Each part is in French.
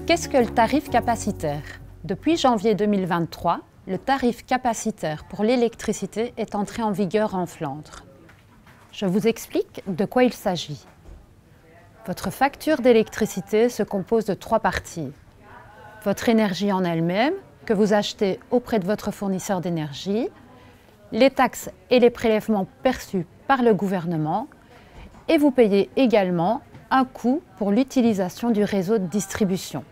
Qu'est-ce que le tarif capacitaire? Depuis janvier 2023, le tarif capacitaire pour l'électricité est entré en vigueur en Flandre. Je vous explique de quoi il s'agit. Votre facture d'électricité se compose de 3 parties. Votre énergie en elle-même, que vous achetez auprès de votre fournisseur d'énergie, les taxes et les prélèvements perçus par le gouvernement, et vous payez également un coût pour l'utilisation du réseau de distribution.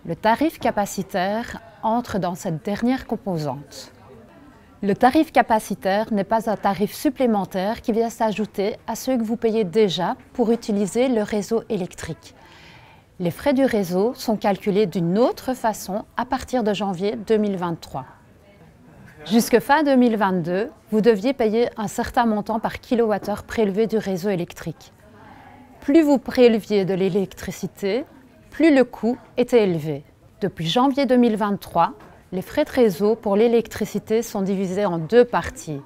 Le tarif capacitaire entre dans cette dernière composante. Le tarif capacitaire n'est pas un tarif supplémentaire qui vient s'ajouter à ceux que vous payez déjà pour utiliser le réseau électrique. Les frais du réseau sont calculés d'une autre façon à partir de janvier 2023. Jusque fin 2022, vous deviez payer un certain montant par kilowattheure prélevé du réseau électrique. Plus vous préleviez de l'électricité, plus le coût était élevé. Depuis janvier 2023, les frais de réseau pour l'électricité sont divisés en 2 parties.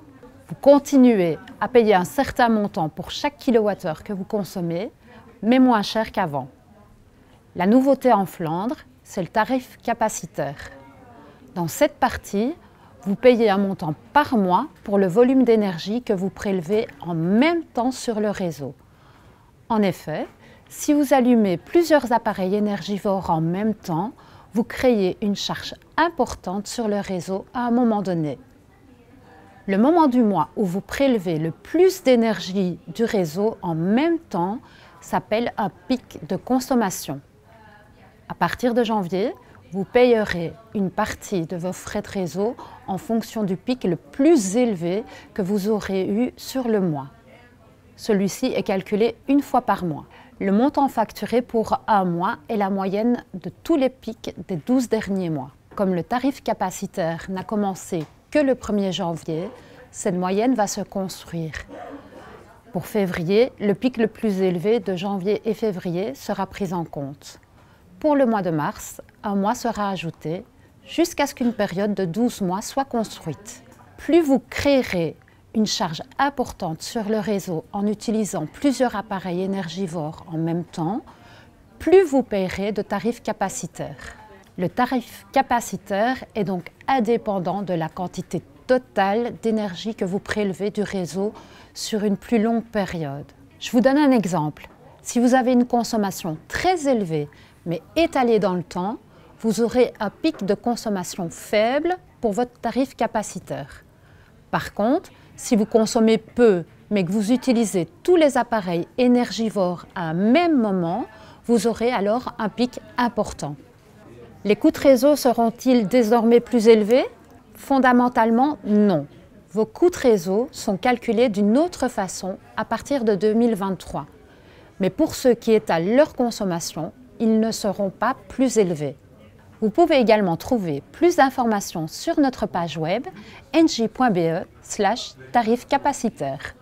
Vous continuez à payer un certain montant pour chaque kilowattheure que vous consommez, mais moins cher qu'avant. La nouveauté en Flandre, c'est le tarif capacitaire. Dans cette partie, vous payez un montant par mois pour le volume d'énergie que vous prélevez en même temps sur le réseau. En effet, si vous allumez plusieurs appareils énergivores en même temps, vous créez une charge importante sur le réseau à un moment donné. Le moment du mois où vous prélevez le plus d'énergie du réseau en même temps s'appelle un pic de consommation. À partir de janvier, vous payerez une partie de vos frais de réseau en fonction du pic le plus élevé que vous aurez eu sur le mois. Celui-ci est calculé une fois par mois. Le montant facturé pour un mois est la moyenne de tous les pics des 12 derniers mois. Comme le tarif capacitaire n'a commencé que le 1er janvier, cette moyenne va se construire. Pour février, le pic le plus élevé de janvier et février sera pris en compte. Pour le mois de mars, un mois sera ajouté jusqu'à ce qu'une période de 12 mois soit construite. Plus vous créerez une charge importante sur le réseau en utilisant plusieurs appareils énergivores en même temps, plus vous payerez de tarifs capacitaires. Le tarif capacitaire est donc indépendant de la quantité totale d'énergie que vous prélevez du réseau sur une plus longue période. Je vous donne un exemple. Si vous avez une consommation très élevée mais étalée dans le temps, vous aurez un pic de consommation faible pour votre tarif capacitaire. Par contre, si vous consommez peu, mais que vous utilisez tous les appareils énergivores à un même moment, vous aurez alors un pic important. Les coûts de réseau seront-ils désormais plus élevés? Fondamentalement, non. Vos coûts de réseau sont calculés d'une autre façon à partir de 2023. Mais pour ceux qui étalent leur consommation, ils ne seront pas plus élevés. Vous pouvez également trouver plus d'informations sur notre page web engie.be/tarif capacitaire.